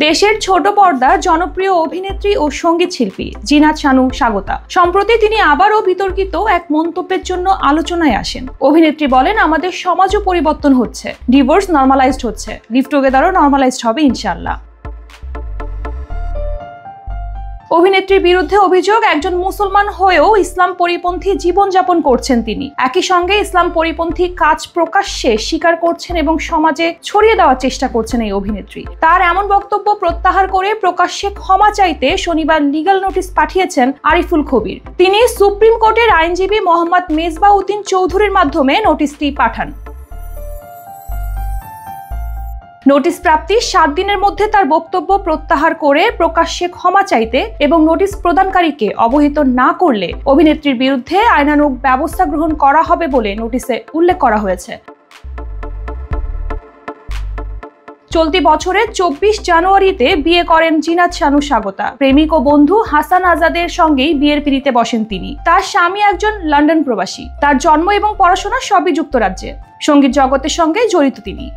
দেশের ছোট পর্দার জনপ্রিয় অভিনেত্রী ও সঙ্গীত শিল্পী জিনাত শানু স্বাগতা সম্প্রতি তিনি আবারও বিতর্কিত এক মন্তব্যের জন্য আলোচনায় আসেন। অভিনেত্রী বলেন, আমাদের সমাজও পরিবর্তন হচ্ছে, ডিভোর্স নরমালাইজড হচ্ছে, লিভ টুগেদারও নরমালাইজড হবে ইনশাআল্লাহ। অভিনেত্রীর বিরুদ্ধে অভিযোগ, একজন মুসলমান হয়েও ইসলাম পরিপন্থী জীবনযাপন করছেন তিনি। একই সঙ্গে ইসলাম পরিপন্থী কাজ প্রকাশ্যে স্বীকার করছেন এবং সমাজে ছড়িয়ে দেওয়ার চেষ্টা করছেন এই অভিনেত্রী। তার এমন বক্তব্য প্রত্যাহার করে প্রকাশ্যে ক্ষমা চাইতে শনিবার লিগ্যাল নোটিশ পাঠিয়েছেন আরিফুল খবির। তিনি সুপ্রিম কোর্টের আইনজীবী মোহাম্মদ মেজবাউদ্দিন চৌধুরীর মাধ্যমে নোটিশটি পাঠান। নোটিশ প্রাপ্তির 7 দিনের মধ্যে তার বক্তব্য প্রত্যাহার করে প্রকাশ্যে ক্ষমা চাইতে এবং নোটিশ প্রদানকারীকে অবহিত না করলে অভিনেত্রীর বিরুদ্ধে আইনানুগ ব্যবস্থা গ্রহণ করা হবে বলে নোটিশে উল্লেখ করা হয়েছে। চলতি বছরের 24 জানুয়ারিতে বিয়ে করেন জিনাত শানু স্বাগতা। প্রেমিক ও বন্ধু হাসান আজাদের সঙ্গেই বিয়ের পিঁড়িতে বসেন তিনি। তার স্বামী একজন লন্ডন প্রবাসী। তার জন্ম এবং পড়াশোনা সবই যুক্তরাজ্যে। সঙ্গীত জগতের সঙ্গে জড়িত তিনি।